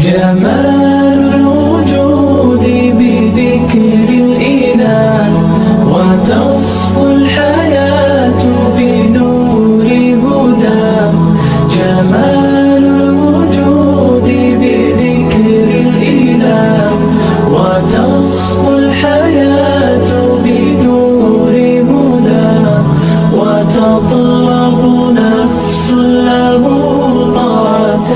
جمال الوجود بذكر الإله وتصفو الحياة بنور هدى. جمال الوجود بذكر الإله وتصفو الحياة بنور هدى. وتطلب نفس له طاعة.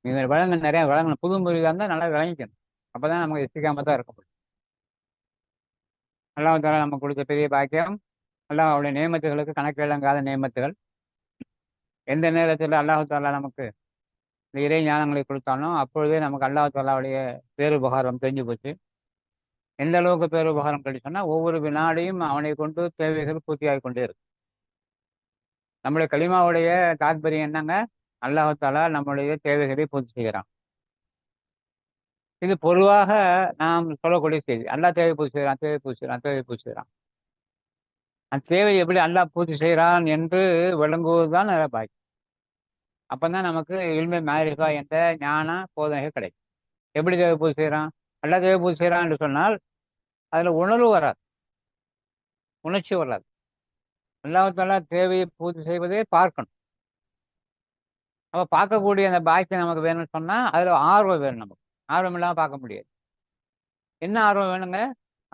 நீங்கள் வளங்கள் நிறைய வளங்கள் புது முறையாக இருந்தால் நல்லா விளங்கிக்கணும். அப்போ தான் நமக்கு எத்திக்காம தான் இருக்க முடியும். அல்லாஹ் தாலா நமக்கு கொடுத்த பெரிய பாக்கியம். அல்லாஹ் அவருடைய நியமத்துகளுக்கு கணக்கு இழங்காத நியமத்துகள். எந்த நேரத்தில் அல்லாஹ் தாலா நமக்கு இந்த இறை ஞானங்களை கொடுத்தாலும் அப்பொழுதே நமக்கு அல்லாஹ் தாலாவுடைய பேருபகாரம் தெரிஞ்சு போச்சு. எந்த அளவுக்கு பேருபகாரம் கிடைச்சோன்னா ஒவ்வொரு வினாடியும் அவனை கொண்டு தேவைகள் பூர்த்தியாகி கொண்டே இருக்கு. நம்முடைய கலிமாவுடைய தாத்பரியம் என்னங்க? அல்லாஹ் தாலா நம்முடைய தேவைகளை பூர்த்தி செய்கிறான். இது பொதுவாக நாம் சொல்லக்கூடிய செய்தி. அல்லாஹ் தேவை பூர்த்தி செய்கிறான், தேவை பூர்த்தி செய்கிறான், தேவை பூர்த்தி செய்கிறான். அந்த தேவை எப்படி அல்லாஹ் பூர்த்தி செய்கிறான் என்று விளங்குவதுதான் நிறைய பாக்கி. அப்பதான் நமக்கு இல்மை மாரிஃபா என்ற ஞான போதனைகள் கிடைக்கும். எப்படி தேவை பூர்த்தி செய்கிறான்? அல்லாஹ் தேவை பூர்த்தி செய்கிறான் என்று சொன்னால் அதில் உணர்வு வராது, உணர்ச்சி வராது. அல்லாஹ் தாலா தேவையை பூர்த்தி செய்வதே பார்க்கணும். அப்போ பார்க்கக்கூடிய அந்த பாக்கியம் நமக்கு வேணும்னு சொன்னால் அதில் ஆர்வம் வேணும். நமக்கு ஆர்வம் இல்லாமல் பார்க்க முடியாது. என்ன ஆர்வம் வேணுங்க?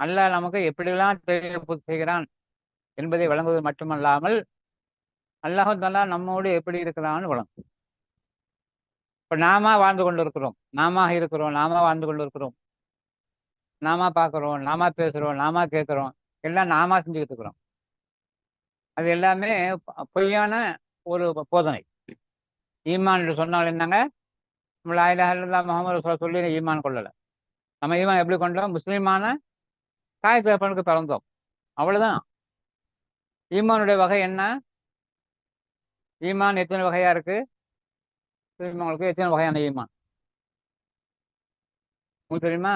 அல்லாஹ் நமக்கு எப்படிலாம் தேவையை பூர்த்தி செய்கிறான் என்பதை வழங்குவது மட்டுமல்லாமல் அல்லாஹ் தாலா நம்மோடு எப்படி இருக்கிறான்னு வழங்கும். இப்போ நாம வாழ்ந்து கொண்டு இருக்கிறோம், நாம இருக்கிறோம், நாம வாழ்ந்து கொண்டு இருக்கிறோம், நாம பார்க்குறோம், நாம பேசுகிறோம், நாம கேட்குறோம், எல்லாம் நாம செஞ்சுக்கிட்டு இருக்கிறோம். அது எல்லாமே பொய்யான ஒரு போதனை. ஈமான் என்று சொன்னால் என்னங்க? நம்ம லா இலாஹ இல்லல்லாஹ் முஹம்மது ரசூலுல்லாஹ் சொல்லி ஈமான் கொள்ளலை. நம்ம ஈமான் எப்படி கொண்டோம்? முஸ்லீமான தாய் தகப்பனுக்கு பிறந்தோம், அவ்வளவுதான். ஈமானுடைய வகை என்ன? ஈமான் எத்தனை வகையா இருக்கு? உங்களுக்கு எத்தனை வகையான ஈமான் உங்களுக்கு தெரியுமா?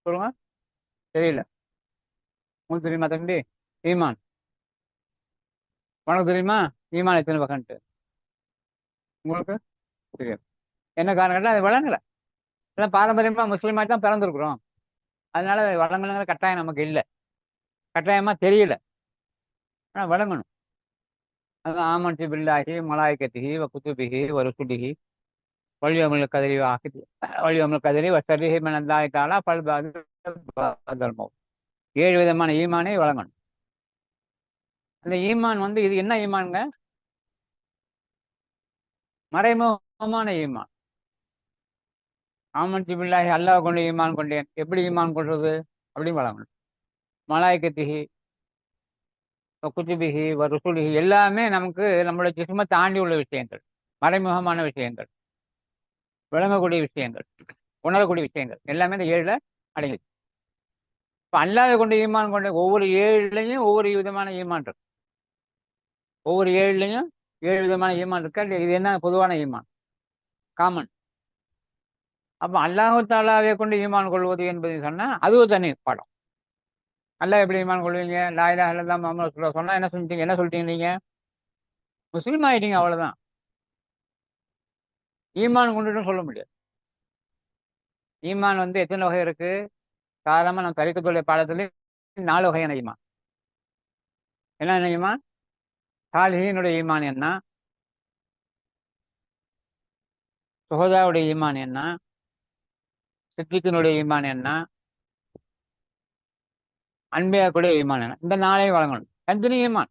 சொல்லுங்க. தெரியல. உங்களுக்கு தெரியுமா தம்பி? ஈமான் உனக்கு தெரியுமா? ஈமான் எத்தனை வகைன்ட்டு உங்களுக்கு தெரியும். என்ன காரணம் கேட்டால் அது வழங்கலை. எல்லாம் பாரம்பரியமாக முஸ்லீமாக தான் பிறந்திருக்கிறோம். அதனால வழங்கணுங்கிற கட்டாயம் நமக்கு இல்லை, கட்டாயமாக தெரியல. ஆனால் வழங்கணும். அதுதான் ஆமன்து பில்லாஹி மலாயிகத்திஹி வ குதுபிஹி வ ருசுலிஹி வல் யௌமில் கதிரி வ ஆகிரி வல் யௌமில் கதிரி வ ஷர்ரிஹி மினல்லாஹி தஆலா ஃபல் பஅதல் மௌத். 7 விதமான ஈமானை வழங்கணும். அந்த ஈமான் இது என்ன ஈமானுங்க? மறைமுகமான ஈமான். ஆமன்து பில்லாஹி அல்லாஹ் கொண்டு ஈமான் கொண்டேன். எப்படி ஈமான் கொள்றது? அப்படின்னு வழங்கணும். மலாயிகத்திஹி குத்துபிஹி ருசுலிஹி எல்லாமே நமக்கு நம்மளுடைய ஜிஸ்மை தாண்டி உள்ள விஷயங்கள், மறைமுகமான விஷயங்கள், விளங்கக்கூடிய விஷயங்கள், உணரக்கூடிய விஷயங்கள் எல்லாமே இந்த 7ல் அடங்கிது. இப்போ அல்லாஹ்வை கொண்டு ஈமான் கொண்ட ஒவ்வொரு 7லையும் ஒவ்வொரு விதமான ஈமான் இருக்கு. ஒவ்வொரு 7லையும் 7 விதமான ஈமான் இருக்கு. இது என்ன? பொதுவான ஈமான், காமன். அப்போ அல்லாஹ் தாலாவை கொண்டு ஈமான் கொள்வது என்பது சொன்னால் அது ஒரு தனி பாடம். அல்லாஹ் எப்படி ஈமான் கொள்வீங்க? லா இலாஹ இல்லல்லாஹ் முஹம்மது ரசூலுல்லாஹ் சொன்னால் என்ன சொல்லிட்டீங்க? என்ன சொல்லிட்டீங்க? நீங்கள் முஸ்லீம் ஆகிட்டீங்க, அவ்வளோதான். ஈமான் கொண்டுட்டும் சொல்ல முடியாது. ஈமான் எத்தனை வகை இருக்கு? சாதாரணமாக நம்ம தரிக்கத்துடைய பாடத்துல 4 வகையான ஈமான். என்ன ஈமான்? சாலிஹீனுடைய ஈமான் என்ன? சுஹதாவுடைய ஈமான் என்ன? சித்திக்கினுடைய ஈமான் என்ன? அன்பியாக்குடைய ஈமான் என்ன? இந்த 4ஐயும் வழங்கணும். தனித்தனி ஈமான்.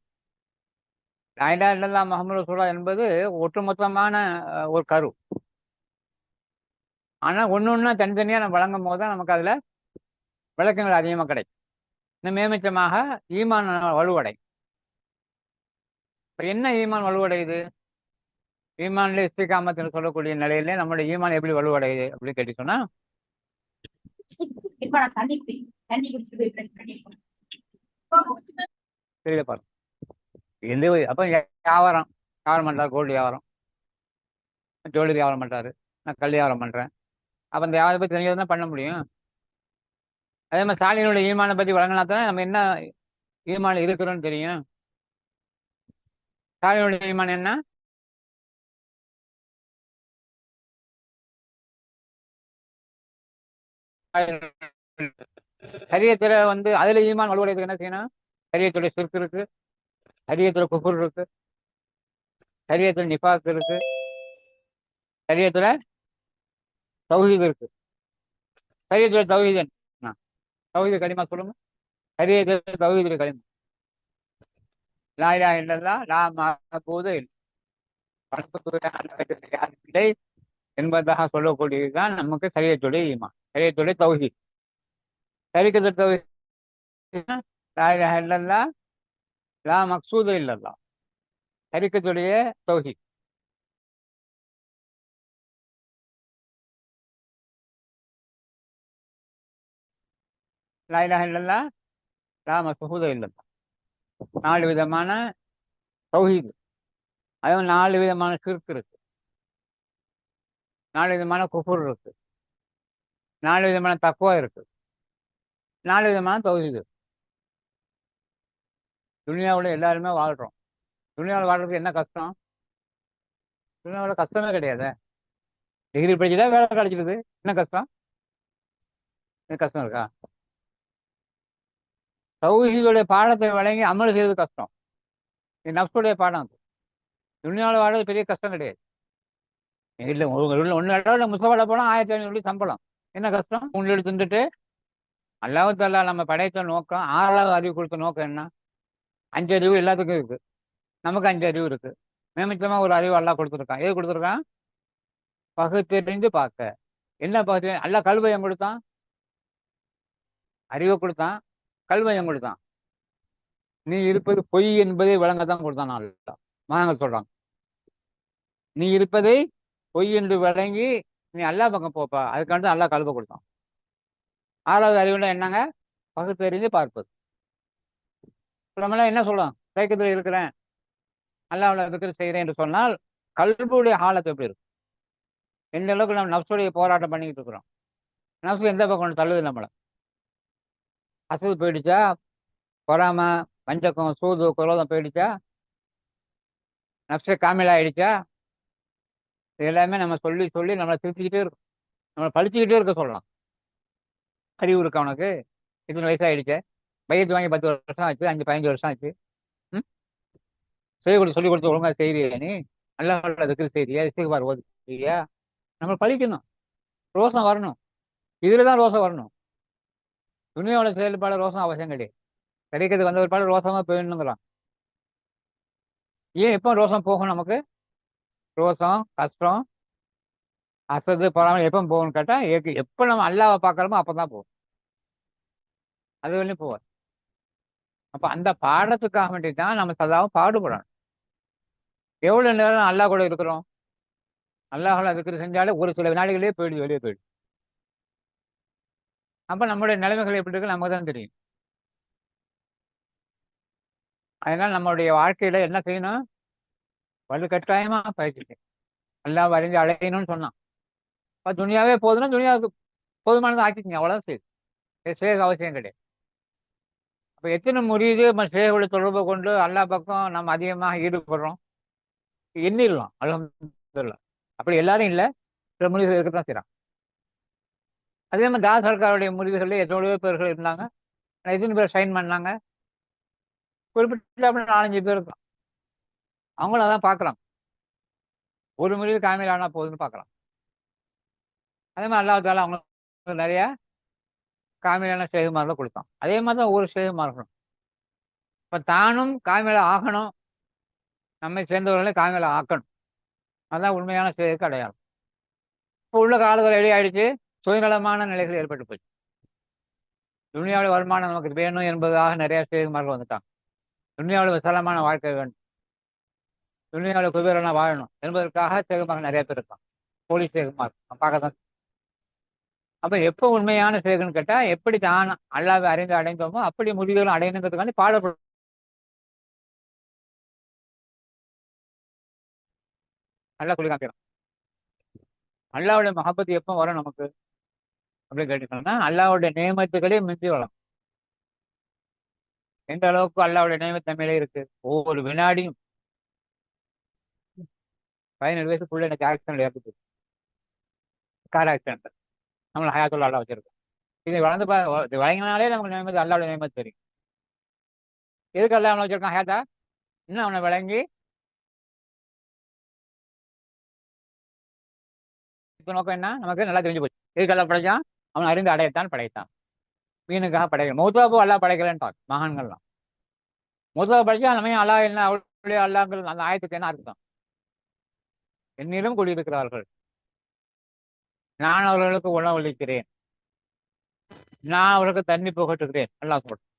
லா இலாஹ இல்லல்லாஹ் முஹம்மது ரசூலுல்லாஹ் என்பது ஒட்டுமொத்தமான ஒரு கரு. ஆனால் ஒன்று ஒன்றா தனித்தனியாக நம்ம வழங்கும் போது தான் நமக்கு அதில் விளக்கங்கள் அதிகமாக கிடைக்கும். இன்னும் மேமிச்சமாக ஈமான் வலுவடை. இப்போ என்ன ஈமான் வலுவடையுது? ஈமான்ல இஸ்திகாமத்தில் சொல்லக்கூடிய நிலையிலே நம்மளுடைய ஈமான் எப்படி வலுவடையுது அப்படின்னு கேட்டு சொன்னா தெரியல பாருங்க. எந்த அப்போ வியாபாரம் பண்ணுறாரு, கோல்டு வியாபாரம், ஜுவல்லரி வியாபாரம் பண்ணுறாரு, நான் கல் வியாபாரம் பண்ணுறேன். அப்போ இந்த வியாபாரத்தை பற்றி தெரிஞ்சது தான் பண்ண முடியும். அதே மாதிரி சாலியினுடைய ஈமானை பற்றி வழங்கினா தானே நம்ம என்ன ஈமான் இருக்கிறோன்னு தெரியும். சாலியினுடைய ஈமான் என்ன? சரியத்துல அதுல ஈமான் வலுவடையதுக்கு என்ன செய்யணும்? சரியத்துடைய சிறுக்கு இருக்கு, சரியத்துல குஃபுர் இருக்கு, சரியத்துல நிஃபாக் இருக்கு, சரியத்துல தௌஹீத் இருக்கு. சரியத்துல தௌஹீத் என்ன? தௌஹீத் கலிமா சொல்லுங்க. சரியத்துல தௌஹீத் கலிமா லா இலாஹ இல்லல்லாஹ் லா மஅபூத இல்லை என்பதாக சொல்லக்கூடியதுதான் நமக்கு சரியத்துடைய ஈமான், சரியத்துடைய தௌஹீத். சரியத்துல தௌஹீத் லா இலாஹ இல்லல்லாஹ் லா மக்சூத இல்லல்லாஹ், சரியத்துடைய தௌஹீத். லா இலாஹ இல்லல்லாஹ் லா மக்சூத இல்லல்லாஹ், 4 விதமான தௌஹீத். அதுவும் 4 விதமான ஷிர்க் இருக்கு, 4 விதமான குஃபுர் இருக்கு, 4 விதமான தக்வா இருக்கு, 4 விதமான தௌஹீத் இருக்கு. துனியாவுல எல்லாருமே வாழ்றோம். துனியாவில் வாழ்றதுக்கு என்ன கஷ்டம்? துனியாவில் கஷ்டமே கிடையாது. டிகிரி படிச்சுட்டா வேலை கிடைச்சிடுது. என்ன கஷ்டம்? என்ன கஷ்டம் இருக்கா? தௌஹீதுடைய பாடத்தை வழங்கி அமல் செய்வது கஷ்டம். இது நஃப்ஸுடைய பாடம். அது துனியாவில் வாழ்றது பெரிய கஷ்டம் கிடையாது. இல்லை ஒன்று இடம் முசவால போனால் 1500 சம்பளம். என்ன கஷ்டம்? 3 தின்னுட்டு அல்லாஹ் தஆலா நம்ம படைத்த நோக்கம், 6வது அறிவு கொடுத்த நோக்கம் என்ன? 5 அறிவு எல்லாத்துக்கும் இருக்கு. நமக்கு 5 அறிவு இருக்கு. நியமித்தமா ஒரு அறிவு அல்லாஹ் கொடுத்துருக்கான். எது கொடுத்துருக்கான்? பகுத்தறிந்து பார்க்க. என்ன பகுத்து? அல்லாஹ் கல்வயம் கொடுத்தான், அறிவை கொடுத்தான், கல்வயம் கொடுத்தான். நீ இருப்பது பொய் என்பதை விளங்கத்தான் கொடுத்தான் அல்லாஹ். மாணவர்கள் சொல்றாங்க, நீ இருப்பதை பொய் என்று விளங்கி நீ அல்லாஹ் பக்கம் போப்பா. அதுக்காண்டு அல்லாஹ் கல்வை கொடுத்தான். 6வது அறிவுல என்னங்க? பகுத்தறிந்து பார்ப்பது. நம்மளாம் என்ன சொல்றோம்? தயக்கத்தில் இருக்கிறேன், அல்லாஹ்வுல திக்ர் செய்கிறேன் என்று சொன்னால் கல்புடைய ஹாலத் எப்படி இருக்கும்? எந்த அளவுக்கு நம்ம நஃப்ஸுடைய போராட்டம் பண்ணிக்கிட்டு இருக்கிறோம்? நஃப்ஸ் எந்த பக்கம் தள்ளுது நம்மளை? அசூது போயிடுச்சா? பொறாமை, வஞ்சகம், சூது, குரோதம் போயிடுச்சா? நஃப்ஸே காமிலா ஆயிடுச்சா? இது எல்லாமே நம்ம சொல்லி சொல்லி நம்மளை திருத்திக்கிட்டே இருக்கும், நம்மளை பழிச்சுக்கிட்டே இருக்க சொல்லலாம். அறிவு இருக்கா உனக்கு? இத்தனை வயசாகிடுச்சு, பையத்து வாங்கி 10 வருஷம் ஆச்சு, 5 15 வருஷம் ஆச்சு. ம் சொல்லி கொடுத்து ஒழுங்கா செய்யறியா? நீ அல்லாஹ்வுல திக்ர் செய்யறியா? இஸ்திக்பார் ஓதுறியா? நம்ம பழிக்கணும், ரோசம் வரணும். இதுல தான் ரோசம் வரணும். துனியாவோட செயல்பாடு ரோசம் அவசியம் கிடையாது. கிடைக்கிறது வந்த ஒரு பாடு ரோசமா போயிடணுங்கிறான். ஏன் எப்போ ரோசம் போகும் நமக்கு? ரோசம், கஷ்டம், அசது, பொறாமை எப்போ போகணும்னு கேட்டா, எப்போ நம்ம அல்லாஹ்வை பார்க்கறோமோ அப்பதான் போகும். அது வரையும் போவாது. அப்ப அந்த பாடத்துக்காக வேண்டி தான் நம்ம சதாவும் பாடுபடணும். எவ்வளவு நேரம் அல்லாஹ் கூட இருக்கிறோம்? அல்லாஹ்வுல திக்ர் செஞ்சாலே ஒரு சில வினாடிகளே போயிடுது, வெளியே போயிடுது. அப்ப நம்மளுடைய நிலைமைகள் எப்படி இருக்கு நமக்கு தான் தெரியும். அதனால நம்மளுடைய வாழ்க்கையில என்ன செய்யணும்? வலுக்கட்டாயமா பயிற்சி. அல்லாஹ் அறிந்து அடையணும்னு சொன்னான். அப்ப துனியாவே போதுன்னா துனியாவுக்கு போதுமானதை ஆக்கிக்கங்க, அவ்வளவுதான் செய்யுது. சேக அவசியம் கிடையாது. அப்ப எத்தனை முறியுது நம்ம சேகோட தொடர்பு கொண்டு அல்லாஹ் பக்கம் நம்ம அதிகமாக ஈடுபடுறோம்? எண்ணிடலாம், அல்ஹம்துலில்லாஹ். அப்படி எல்லாரும் இல்லை, சில முறிவுகள் இருக்கத்தான் செய்யறாங்க. அதே மாதிரி தாஸ் சர்க்காருடைய முறிவுகளில் எத்தனையோ பேர்கள் இருந்தாங்க. எத்தனை பேர் சைன் பண்ணாங்க? குறிப்பிட்ட 4 5 பேர் இருக்கான். அவங்களும் அதான் பார்க்குறாங்க. ஒரு முறிவு காமில் ஆனா போதுன்னு பார்க்குறாங்க. அதே மாதிரி அல்லாஹ் தாலா அவங்களுக்கு நிறைய காமிலான ஷேகுமாரில் கொடுத்தான். அதே மாதிரி தான் ஒவ்வொரு ஷேகுமார்களும். இப்போ தானும் காமில ஆகணும், நம்மை சேர்ந்தவர்களை காமில ஆக்கணும். அதுதான் உண்மையான ஷேகுக்கு அடையாளம். இப்போ உள்ள காலங்கள் ரெடி ஆயிடுச்சு, சுயநலமான நிலைகள் ஏற்பட்டு போச்சு. துனியாவில் வருமானம் நமக்கு வேணும் என்பதாக நிறைய ஷேகுமார்கள் வந்துட்டாங்க. துனியாவில் விசாலமான வாழ்க்கை வேண்டும், துனியாவில் குபேரனா வாழணும் என்பதற்காக ஷேகுமார்கள் நிறைய பேர் இருக்காங்க. போலீஸ் ஷேகுமார் பார்க்க தான். அப்ப எப்போ உண்மையான சேகன்னு கேட்டா, எப்படி தான் அல்லாஹ்வை அறிந்து அடைந்தோமோ அப்படி முடிவுகளும் அடையணுங்கிறதுக்காண்டி பாடப்படும். நல்லா சொல்லி காமிக்கிறோம். அல்லாஹ்வுடைய மஹப்பத் எப்போ வரும் நமக்கு அப்படின்னு கேட்டுக்கணும்னா, அல்லாஹ்வுடைய நியமத்துகளே மிஞ்சி வரும். எந்த அளவுக்கு அல்லாஹ்வுடைய நியமத் நம்மிலே இருக்கு? ஒவ்வொரு வினாடியும் 17 வயசுக்குள்ள எனக்கு ஆக்சிடென்ட் ஏற்பட்டு, கார் ஆக்சிடென்ட். நம்மளை ஹயாத்துள்ள அல்லாஹ் வச்சிருக்கோம். இதை வளர்ந்து இது வழங்கினாலே நமக்கு நியமத்து அல்லாவுடைய நியமத்து தெரியும். எதுக்கு அல்லா அவனை வச்சிருக்கான் ஹேதா? இன்னும் அவனை விளங்கி இப்ப நோக்கம் என்ன நமக்கு நல்லா தெரிஞ்சு போச்சு. எதுக்கு அல்லா படைச்சான்? அவன் அறிந்து அடையத்தான் படைத்தான். மீனுக்காக படைக்கல. மௌத்தாபு அல்லா படைக்கலன்ட்டான் மகான்கள்லாம். மௌத்தாபு படைச்சா நம்ம அல்லா என்ன அவளுடைய அல்லாங்கள் அந்த ஆயத்துக்கு என்ன அர்த்தம்? என்னிலும் கூடியிருக்கிறார்கள், நான் அவர்களுக்கு உணவளிக்கிறேன், நான் அவர்களுக்கு தண்ணி புகட்டுகிறேன். அல்லா சொல்றேன்.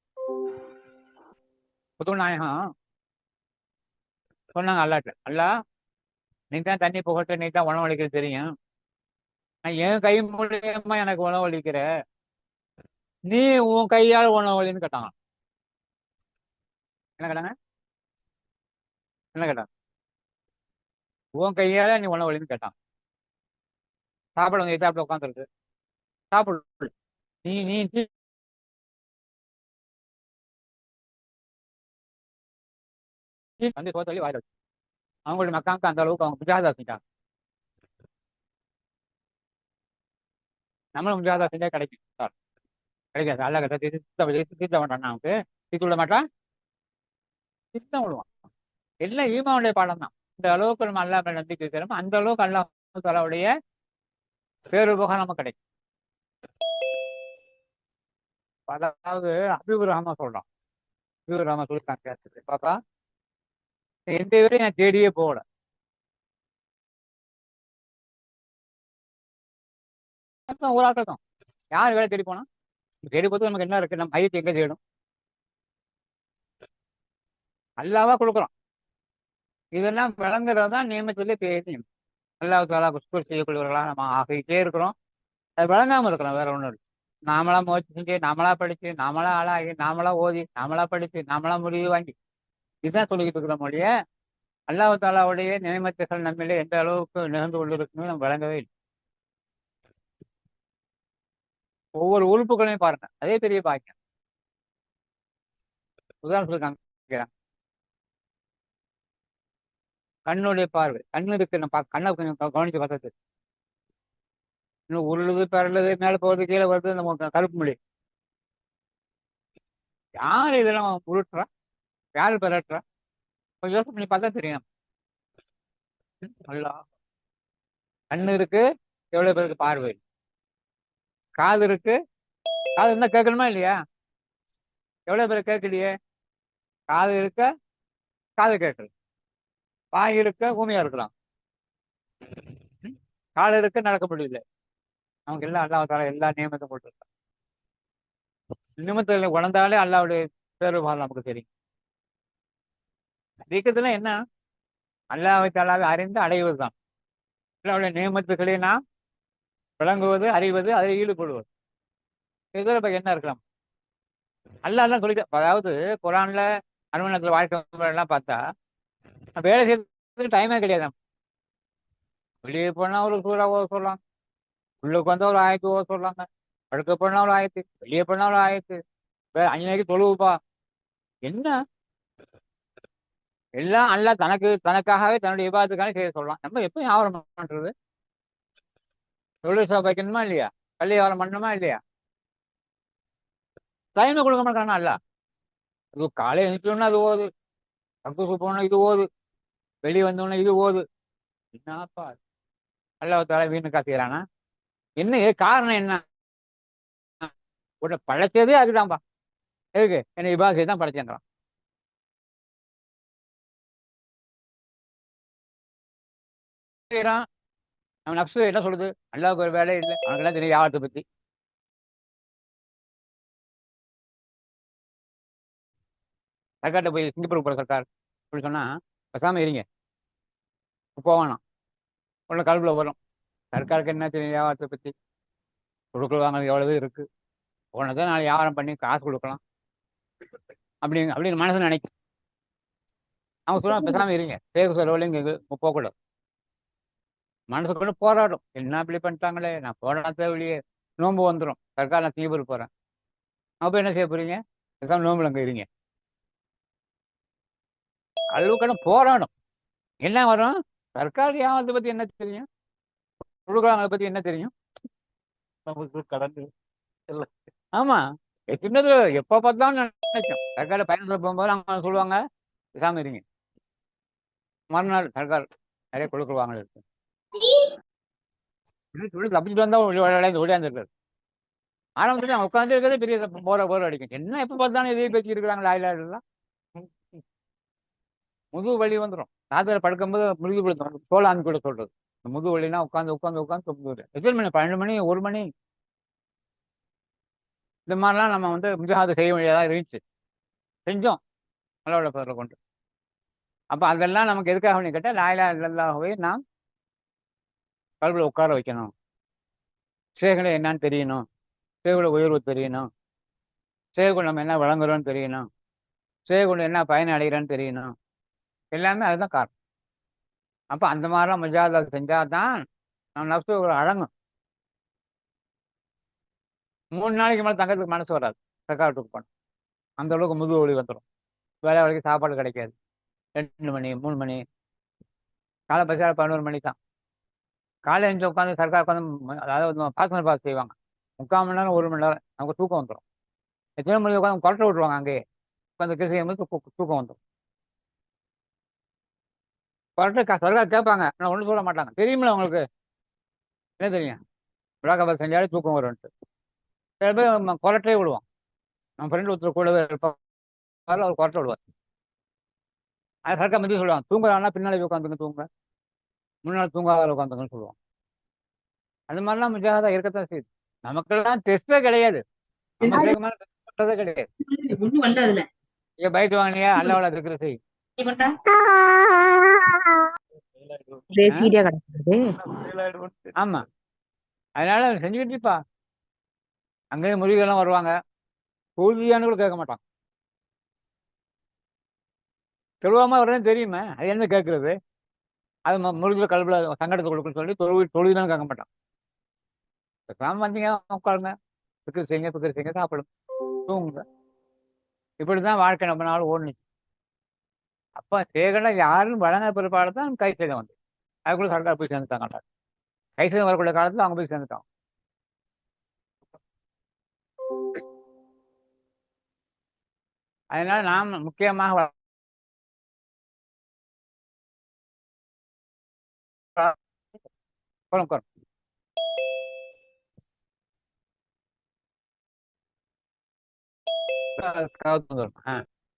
புது நாயகம் சொன்னாங்க அல்லாட்ட, அல்லா நீ தான் தண்ணி புகட்ட, நீ தான் உணவளிக்கிறது தெரியும், நான் என் கை மூலியமா எனக்கு உணவளிக்கிற, நீ உன் கையால் உணவளின்னு கேட்டாங்க. என்ன கேட்டாங்க? என்ன கேட்டாங்க? உன் கையால நீ உணவளின்னு கேட்டான். சாப்பிடுங்க, சாப்பிட உட்காந்துருக்கு, சாப்பிடு. நீ நீ வந்து சோத்தள்ளி வாயில வச்சு அவங்களுடைய மக்காவுக்கு அந்த அளவுக்கு அவங்க முஜாதா செஞ்சாங்க. நம்மளும் முஜாதா செஞ்சா கிடைக்கும் சார்? கிடைக்காது. அல்ல கட்ட தீர்த்த மாட்டான், நமக்கு தீர்த்து விட மாட்டான், திட்டம் விடுவான். எல்லாம் ஈமாவுடைய பாடம் தான். இந்த அளவுக்கு நம்ம அல்லா மேல நம்பிக்கை வைக்கிறோம், அந்த அளவுக்கு அல்லா தாலாவுடைய பேருபகம் நமக்கு கிடைக்கும். அதாவது ஹபீபுர் ரஹ்மான் சொல்றான், ஹபீபுர் ரஹ்மான் சொல்லிட்டாங்க, பாப்பா எந்த வரையும் நான் தேடியே போகல, ஒரு ஆட்டம் தான். யார் வேலை தேடி போனா? தேடி போது நமக்கு என்ன இருக்கு? நம்ம மையத்தை எங்க தேடும்? அல்லாவா கொடுக்குறோம். இதெல்லாம் விளங்குறது தான் நியமத்திலே பேசியும் அல்லாஹ் தாலா குஸ்கூர் செய்யக்கூடியவர்களா நம்ம ஆகிட்டே இருக்கிறோம். அது விளங்காம இருக்கிறோம், வேற ஒன்றும் இல்லை. நாமளா முயற்சி செஞ்சு, நாமளா படிச்சு, நாமளா ஆளாகி, நாமளா ஓதி, நாமளா படிச்சு, நாமளா முடிவு வாங்கி இதுதான் சொல்லிக்கிட்டு இருக்கிற மொழிய அல்லாஹ் தாலாவுடைய நியமத்துகள் நம்மளே எந்த அளவுக்கு நிகழ்ந்து கொண்டிருக்குன்னு நம்ம விளங்கவே இல்லை. ஒவ்வொரு உறுப்புகளையும் பாருங்க, அதே பெரிய பாக்கியம். உதாரணம் சொல்லி காமிக்கிறேன். கண்ணுடைய பார்வை, கண்ணு இருக்கு, நம்ம கண்ணை கொஞ்சம் கவனிச்சு பார்த்தது, இன்னும் உருளுது பரலுது மேலே போகிறது கீழே வருது நம்ம கருப்பு மொழி. யார் இதெல்லாம் உருட்டுறா? யார் பரட்டுறா? கொஞ்சம் யோசனை பண்ணி பார்த்தா தெரியும். நல்லா கண்ணு இருக்கு, எவ்வளவு பேருக்கு பார்வை. காது இருக்கு, காது இருந்தா கேட்கணுமா இல்லையா? எவ்வளவு பேர் கேட்கலையே. காது இருக்க, காது கேட்கல. வாய் இருக்க, ஊமையா இருக்கலாம். கால் இருக்க, நடக்க முடியல. நமக்கு எல்லாம் அல்லாஹ் எல்லா நியமத்தையும் போட்டிருக்கான். நியமத்தில் உணர்ந்தாலே அல்லாவுடைய பேருபால் நமக்கு தெரியும். தீக்கத்துல என்ன? அல்லாஹ் தாலாவை அறிந்து அடைவது தான். அல்லாவுடைய நியமத்துக்களை நாம் விளங்குவது, அறிவது, அதில் ஈடுபடுவது. இதுல இப்ப என்ன இருக்கலாம்? அல்லாஹ் எல்லாம் சொல்லிட்டு, அதாவது குரான்ல அனுமணத்துல வாழ்க்கை எல்லாம் பார்த்தா வேலை செய்யறதுக்கு டைமே கிடையாது. வெளியே போனா ஒரு சூறா ஓத சொல்லலாம், உள்ளுக்கு வந்தா ஒரு ஆயத்து ஓத சொல்லாங்க, படுக்க போனா ஒரு ஆயத்து, வெளியே போனா ஒரு ஆயத்து, 5 நாளைக்கு தொழுவுப்பா. என்ன எல்லாம் அல்லாஹ் தனக்காகவே தன்னுடைய விவாதத்துக்காக செய்ய சொல்லலாம். நம்ம எப்ப வியாபாரம் பண்றது? தொழில் வைக்கணுமா இல்லையா? கல்வி வியாபாரம் பண்ணணுமா இல்லையா? டைமை கொடுக்க மாட்டானா அல்ல? இது காலையில் எழுந்திரிச்சோன்னா அது ஓது, கக்கூசு போனா இது ஓது, வெளியே வந்தோன்னா இது ஓது. என்னப்பா அல்லாஹ் தாலா வீணு காசுகிறானா? என்ன காரணம் என்ன? உன்னை படைச்சதே அதுதான்ப்பா. எதுக்கு? என்னை விவாதத்தை தான் படைச்சேன்றான். அவன் நப்சு என்ன சொல்லுது? அல்லாவுக்கு ஒரு வேலை இல்லை, அவனுக்கெல்லாம் தெரியும் வியாபாரத்தை பத்தி. சர்க்கார்ட்ட போய் சிங்கப்பூருக்கு போகிற சர்க்கார் அப்படின்னு சொன்னா பேசாம இருங்க, போவானாம். உடனே கல்வில வரும், சர்க்காருக்கு என்ன தெரியும் வியாபாரத்தை பத்தி? கொடுக்குறாங்க எவ்வளவு இருக்கு, உடனே நாளை வியாபாரம் பண்ணி காசு கொடுக்கலாம் அப்படின்னு மனசு நினைக்கும். அவங்க சொல்லுவாங்க பேசாம இருங்க, பேருக்கு சொல்ல இங்கே போகக்கூடாது. மனசு கொண்டு போராடும், என்ன இப்படி பண்ணிட்டாங்களே, நான் போராட தேவையிலேயே, நோன்பு வந்துடும், சர்க்கார் நான் சிங்கப்பூருக்கு போறேன். அப்போ என்ன செய்ய போறீங்க? பேசாம நோம்புல அங்கே இருங்க. அளவுக்கான போராடும். என்ன வரும்? சர்க்கார் வியாபாரத்தை பத்தி என்ன தெரியும், கொடுக்குறாங்க பத்தி என்ன தெரியும்? நமக்கு கடந்து ஆமா. சின்னதுல எப்ப பார்த்தாலும் நினைக்கும். தற்கால பயணத்துல போகும்போது அவங்க சொல்லுவாங்க, "பேசாம இருங்க." மறுநாள் சர்க்கார் நெறைய கொடுக்குவாங்க இருக்கு. சொல்லி தப்பிச்சுட்டு வந்தா ஓடியாந்துருக்காரு. ஆரம்பத்துல அவன் உட்கார்ந்து இருக்கிறதே பெரிய போர் அடிக்கும். என்ன எப்ப பார்த்தாலும் இதையே பேசிட்டு இருக்கிறாங்க லாயிலா இல்லல்லாம். முதுகு வலி வந்துரும். ராத்திரில படுக்கும்போது முதுகு வலி தோளான்னு கூட சொல்றது. இந்த முதுகு வலினா உட்கார்ந்து, உட்கார்ந்து, உட்கார்ந்து தூங்குது. எத்தன மணி 12 மணி, 1 மணி இந்த மாரிலாம் நம்ம முஜாஹாது செய்ய வேண்டியதா இருந்துச்சு. செஞ்சோம். அல்லாஹ்வோட ஃபضல கொண்டு. அப்ப அதெல்லாம் நமக்கு எதுக்காக வேண்டின்னு கேட்டா, லா இலாஹ இல்லல்லாஹ்வை நாம் கல்புல உட்கார வைக்கணும். ஷேகுனா என்னான்னு தெரியணும். ஷேகுல உயர்வு தெரியணும். ஷேகுல நம்ம என்ன வழங்குறோம்னு தெரியணும். ஷேகுல என்ன பயன் அடைகிறோம்னு தெரியணும். எல்லாமே அதுதான் காரணம். அப்ப அந்த மாரிலாம் முஜாஹதா செஞ்சா தான் நம்ம நஃப்ஸு அடங்கும். 3 நாளைக்கு மேல தங்கறதுக்கு மனசு வராது. சக்காத்துக்கு போனா. அந்த அளவுக்கு முதுகு வலி வந்துரும். வேளா வேளைக்கு சாப்பாடு கிடைக்காது. 2 மணி, 3 மணி, காலை பசியார 11 மணி தான். காலைல எந்திச்சு உட்காந்து சர்க்கார் உட்காந்து அதாவது பாசன பாஸ் செய்வாங்க. 3/4 மணி நேரம், 1 மணி நேரம். நமக்கு தூக்கம் வந்துரும். எத்தன மணிக்கு உட்காந்து கொரட்டை விட்டுருவாங்க அங்கேயே. உட்காந்து செய்யும்போது தூக்கம் வந்துரும். கொரட்டை சர்க்கார் கேட்பாங்க. ஆனா ஒண்ணும் சொல்ல மாட்டாங்க. தெரியுமில்ல உங்களுக்கு? என்ன தெரியும்? முராகபா செஞ்சாலே தூக்கம் வரும்ன்ட்டு. சில பேர் கொரட்டையே விடுவான். நம்ம ஃப்ரெண்ட் ஒருத்தர் கூடவே இருப்பார். அவர் கொரட்டை விடுவார். அது சர்க்கார் மதியம் சொல்லுவாங்க. தூங்குறான்னா பின்னாடி போய் உட்காந்துங்க தூங்குங்க. முன்னால தூங்காத உட்காந்துங்கன்னு சொல்லுவாங்க. அது மாதிரிலாம் முஜாஹதா இருக்கத்தான் செய்யுது. நமக்கெல்லாம் டெஸ்ட்டே கிடையாது. நம்ம சேகமான பண்றதே கிடையாது. ஒண்ணும் வரல அதுல. நீங்க பைட் வாங்கினியா அல்லாவோட திக்ரு செய். நீ கொண்டா? ஆ? பேசிக்கிட்டே கிடக்குறது. ஆமா. அதனால செஞ்சுக்கிட்டு இருப்பா. அங்கேயும் முறிகெல்லாம் வருவாங்க. தோல்வியான்னு கூட கேட்க மாட்டான். தொழுவாம வர்றதுன்னு தெரியுமே. அது என்ன கேட்கறது? அது முறிகள் கல்வில சங்கடத்தை கொடுக்குன்னு சொல்லி தொழுதான்னு கேட்க மாட்டான். பேசாம வந்தீங்க உட்காருங்க. பிக்கர் செய்யுங்க, சாப்பிடுங்க, தூங்குங்க. இப்படிதான் வாழ்க்கை நம்ம நாள் ஓடுனுச்சு. அப்ப சேகனை யாரும் வழங்க பிற்பாடு தான் கை சேதம் வந்து. அதுக்குள்ள சர்க்கார் போய் சேர்ந்துட்டாங்க. கை சேதம் வரக்கூடிய காலத்துல அவங்க போய் சேர்ந்துட்டாங்க. அதனால நாம் முக்கியமாக உட்காரும்.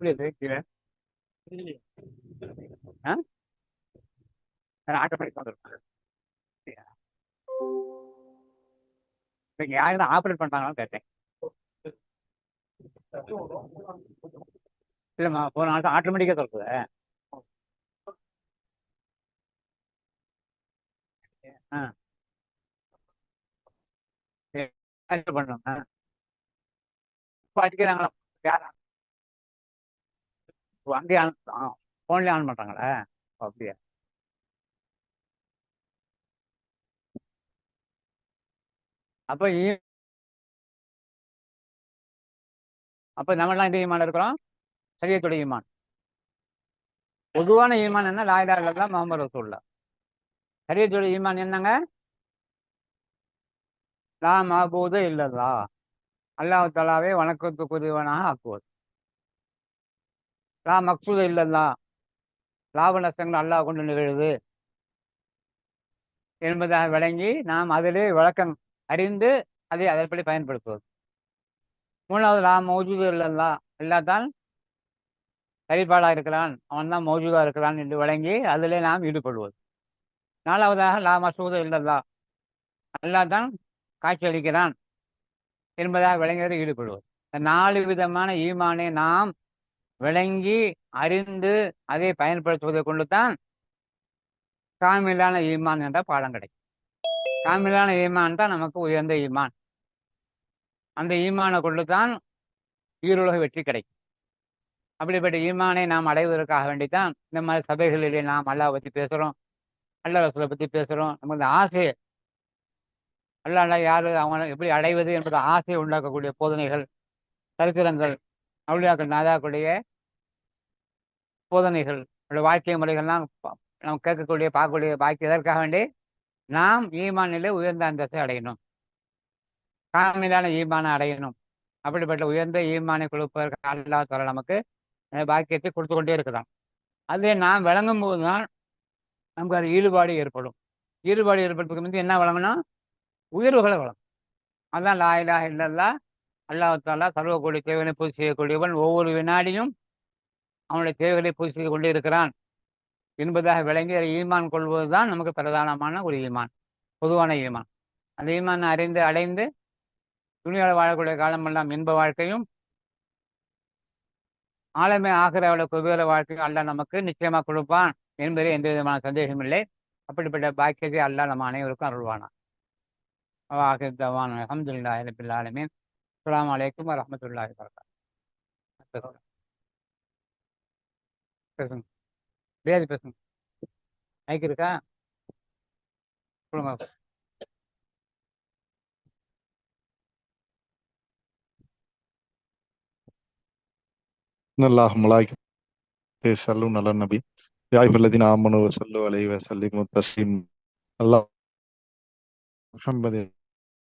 புரியுது கீழே ஆட்டோமேட்டிக் வந்துடும். நீங்க யாரும் ஆப்ரேட் பண்றாங்களான்னு கேட்டேன். இல்லம்மா போன நாள் ஆட்டோமேட்டிக்கா திறக்குது. பண்ணோங்க அடிக்கிறாங்களா? அங்கேயே ஆன் போன்லயே ஆன் பண்றாங்களே. அப்படியா? அப்ப அப்ப நம்ம எல்லாம் இந்த ஈமான் இருக்கிறோம். சரியத்துடைய ஈமான். பொதுவான ஈமான் என்ன? லா இலாஹ இல்லல்லாஹ் முஹம்மது ரசூலுல்லாஹ். சரியத்துடைய ஈமான் என்னங்க? லா மஅபூத இல்லல்லாஹ். அல்லாஹ் தஆலாவே வணக்கத்துக்குரியவனாக ஆக்குவது. லா மக்சூத இல்லல்லாஹ். லாப நஷ்டங்கள் அல்லாஹ் கொண்டு நிகழுது என்பதாக விளங்கி நாம் அதிலே விளக்கம் அறிந்து அதை அதன்படி பயன்படுத்துவது. 3வது லா மௌஜூது இல்லல்லாஹ். அல்லாஹ் தான் சரிபாடாக இருக்கிறான், அவன் தான் மௌஜூதா இருக்கிறான் என்று விளங்கி அதிலே நாம் ஈடுபடுவது. 4வதாக லா மசூத இல்லல்லாஹ். அல்லாஹ் தான் காட்சி அளிக்கிறான் என்பதாக விளங்கியதில் ஈடுபடுவது. இந்த 4 விதமான ஈமானை நாம் விளங்கி அறிந்து அதை பயன்படுத்துவதை கொண்டு தான் காமிலான ஈமான் என்ற பாடம் கிடைக்கும். காமிலான ஈமான் தான் நமக்கு உயர்ந்த ஈமான். அந்த ஈமானை கொண்டு தான் ஈருலக வெற்றி கிடைக்கும். அப்படிப்பட்ட ஈமானை நாம் அடைவதற்காக வேண்டித்தான் இந்த மாதிரி சபைகளிலே நாம் அல்லாஹ் பற்றி பேசுகிறோம், அல்லாஹ் ரசூலை பற்றி பேசுகிறோம். நமக்கு இந்த ஆசையை அல்லாஹ் யார் அவங்க எப்படி அடைவது என்பது ஆசையை உண்டாக்கக்கூடிய போதனைகள், சரித்திரங்கள், அவுலியாக்கள் நாதாக்களுடைய போதனைகள், வாழ்க்கை முறைகள்லாம் நாம் கேட்கக்கூடிய பார்க்கக்கூடிய பாக்கி எதற்காக வேண்டி நாம் ஈமான் நிலை உயர்ந்த அந்தஸ்தை அடையணும். காமிலான ஈமானை அடையணும். அப்படிப்பட்ட உயர்ந்த ஈமானை கொடுப்பதற்கு அல்லாஹ் தஆலா நமக்கு பாக்கியத்தை கொடுத்து கொண்டே இருக்கிறான். அதை நாம் விளங்கும் போது தான் நமக்கு அது ஈடுபாடு ஏற்படும். ஈடுபாடு ஏற்படுறதுக்கு முந்தி என்ன வழங்கணும்? உயர்வுகளை வழங்கும். அதான் லா இலாஹ இல்லல்லாஹ், அல்லாஹ் தஆலா சர்வகோடி தேவைகளை பூர்த்தி செய்யக்கூடியவன், ஒவ்வொரு வினாடியும் அவனுடைய தேவைகளை பூர்த்தி செய்து கொண்டே இருக்கிறான் என்பதாக விளங்கி அதை ஈமான் கொள்வது தான் நமக்கு பிரதானமான ஒரு ஈமான், பொதுவான ஈமான். அந்த ஈமான் அறிந்து அடைந்து துணியால் வாழக்கூடிய காலமெல்லாம் இன்ப வாழ்க்கையும், ஆழமே ஆகிற குபேர வாழ்க்கையும் அல்லாஹ் நமக்கு நிச்சயமாக கொடுப்பான் என்பதில் எந்த விதமான சந்தேகம் இல்லை. அப்படிப்பட்ட பாக்கியத்தை அல்லாஹ் நம்ம அனைவருக்கும் அருள்வானான். ஆகிர் தவானா அல்ஹம்துலில்லாஹி ரப்பில் ஆலமீன். அஸ்ஸலாமு அலைக்கும் வரஹ்மத்துல்லாஹி வபரகாத்துஹு. பேசுங்க. பேசுங்க. மைக் இருக்கா? சொல்லுங்க. إن الله وملائكته يصلون على النبي يا أيها الذين آمنوا صلوا عليه وسلموا تسليما. الله محمد